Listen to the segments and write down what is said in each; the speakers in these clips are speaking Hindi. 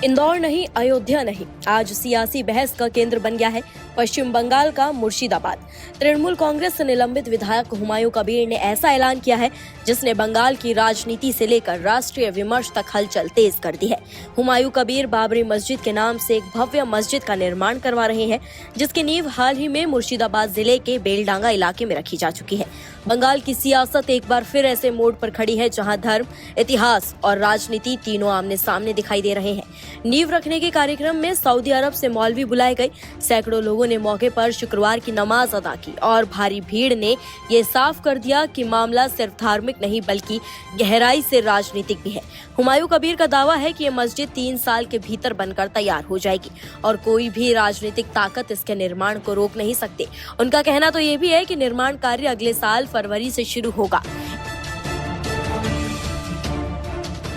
इंदौर नहीं, अयोध्या नहीं, आज सियासी बहस का केंद्र बन गया है पश्चिम बंगाल का मुर्शिदाबाद। तृणमूल कांग्रेस से निलंबित विधायक हुमायूं कबीर ने ऐसा ऐलान किया है जिसने बंगाल की राजनीति से लेकर राष्ट्रीय विमर्श तक हलचल तेज कर दी है। हुमायूं कबीर बाबरी मस्जिद के नाम से एक भव्य मस्जिद का निर्माण करवा रहे हैं, जिसकी नींव हाल ही में मुर्शिदाबाद जिले के बेलडांगा इलाके में रखी जा चुकी है। बंगाल की सियासत एक बार फिर ऐसे मोड़ पर खड़ी है जहां धर्म, इतिहास और राजनीति तीनों आमने सामने दिखाई दे रहे हैं। नींव रखने के कार्यक्रम में सऊदी अरब से मौलवी बुलाए गए। सैकड़ों लोगों ने मौके पर शुक्रवार की नमाज अदा की और भारी भीड़ ने ये साफ कर दिया कि मामला सिर्फ धार्मिक नहीं बल्कि गहराई से राजनीतिक भी है। हुमायूं कबीर का दावा है कि ये मस्जिद 3 साल के भीतर बनकर तैयार हो जाएगी और कोई भी राजनीतिक ताकत इसके निर्माण को रोक नहीं सकती। उनका कहना तो ये भी है कि निर्माण कार्य अगले साल फरवरी से शुरू होगा।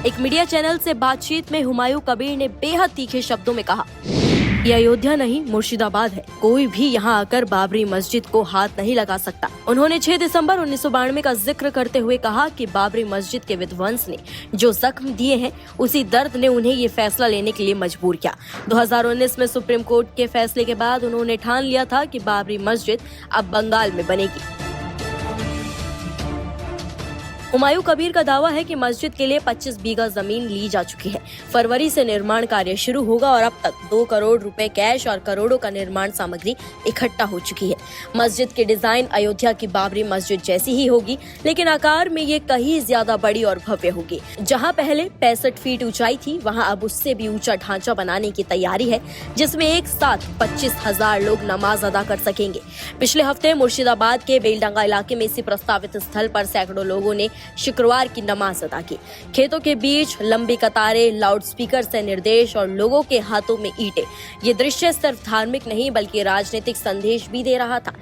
एक मीडिया चैनल से बातचीत में हुमायूं कबीर ने बेहद तीखे शब्दों में कहा, ये अयोध्या नहीं मुर्शिदाबाद है, कोई भी यहाँ आकर बाबरी मस्जिद को हाथ नहीं लगा सकता। उन्होंने 6 दिसंबर 1992 का जिक्र करते हुए कहा कि बाबरी मस्जिद के विध्वंस ने जो जख्म दिए हैं उसी दर्द ने उन्हें ये फैसला लेने के लिए मजबूर किया। 2019 में सुप्रीम कोर्ट के फैसले के बाद उन्होंने ठान लिया था कि बाबरी मस्जिद अब बंगाल में बनेगी। हुमायूं कबीर का दावा है कि मस्जिद के लिए 25 बीघा जमीन ली जा चुकी है। फरवरी से निर्माण कार्य शुरू होगा और अब तक 2 करोड़ रुपए कैश और करोड़ों का निर्माण सामग्री इकट्ठा हो चुकी है। मस्जिद की डिजाइन अयोध्या की बाबरी मस्जिद जैसी ही होगी, लेकिन आकार में ये कहीं ज्यादा बड़ी और भव्य होगी। जहां पहले 65 फीट ऊंचाई थी, वहां अब उससे भी ऊंचा ढांचा बनाने की तैयारी है, जिसमें एक साथ 25,000 लोग नमाज अदा कर सकेंगे। पिछले हफ्ते मुर्शिदाबाद के बेलडांगा इलाके में इसी प्रस्तावित स्थल पर सैकड़ों लोगों ने शुक्रवार की नमाज अदा की। खेतों के बीच लंबी कतारें, लाउडस्पीकर से निर्देश और लोगों के हाथों में ईंटें। ये दृश्य सिर्फ धार्मिक नहीं बल्कि राजनीतिक संदेश भी दे रहा था।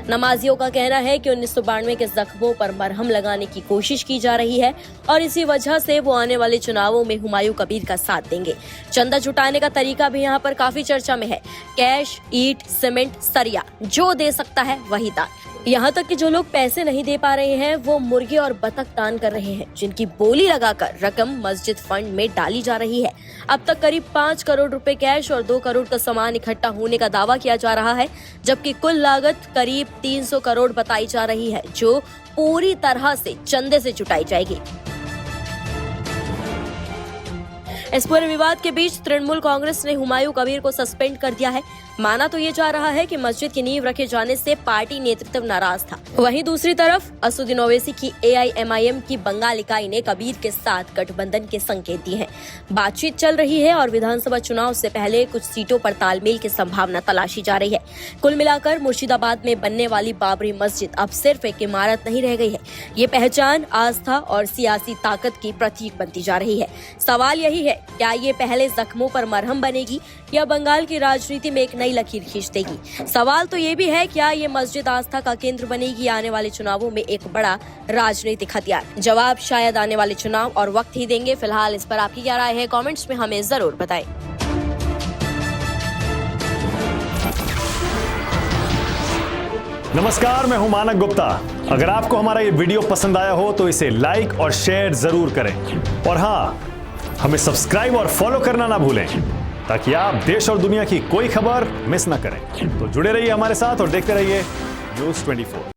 नमाजियों का कहना है कि 1992 के जख्मों पर मरहम लगाने की कोशिश की जा रही है और इसी वजह से वो आने वाले चुनावों में हुमायूं कबीर का साथ देंगे। चंदा जुटाने का तरीका भी यहाँ पर काफी चर्चा में है। कैश, ईंट, सीमेंट, सरिया, जो दे सकता है वही दान। यहाँ तक कि जो लोग पैसे नहीं दे पा रहे हैं वो मुर्गे और बतख दान कर रहे हैं, जिनकी बोली लगाकर रकम मस्जिद फंड में डाली जा रही है। अब तक करीब 5 करोड़ रुपए कैश और 2 करोड़ का सामान इकट्ठा होने का दावा किया जा रहा है, जबकि कुल लागत करीब 300 करोड़ बताई जा रही है, जो पूरी तरह से चंदे से जुटाई जाएगी। इस पूरे विवाद के बीच तृणमूल कांग्रेस ने हुमायूं कबीर को सस्पेंड कर दिया है। माना तो ये जा रहा है कि मस्जिद की नींव रखे जाने से पार्टी नेतृत्व नाराज था। वहीं दूसरी तरफ असदुद्दीन ओवैसी की AIMIM की बंगाल इकाई ने कबीर के साथ गठबंधन के संकेत दिए हैं। बातचीत चल रही है और विधानसभा चुनाव से पहले कुछ सीटों पर तालमेल की संभावना तलाशी जा रही है। कुल मिलाकर मुर्शिदाबाद में बनने वाली बाबरी मस्जिद अब सिर्फ एक इमारत नहीं रह गई है, ये पहचान, आस्था और सियासी ताकत की प्रतीक बनती जा रही है। सवाल यही है, क्या ये पहले जख्मों पर मरहम बनेगी या बंगाल की राजनीति में एक नई लकीर खींच देगी? सवाल तो ये भी है, क्या ये मस्जिद आस्था का केंद्र बनेगी या आने वाले चुनावों में एक बड़ा राजनीतिक हथियार? जवाब शायद आने वाले चुनाव और वक्त ही देंगे। फिलहाल इस पर आपकी क्या राय है, कमेंट्स में हमें जरूर बताएं। नमस्कार, मैं हूं मानक गुप्ता। अगर आपको हमारा ये वीडियो पसंद आया हो तो इसे लाइक और शेयर जरूर करें और हाँ, हमें सब्सक्राइब और फॉलो करना ना भूलें ताकि आप देश और दुनिया की कोई खबर मिस ना करें। तो जुड़े रहिए हमारे साथ और देखते रहिए न्यूज़ 24।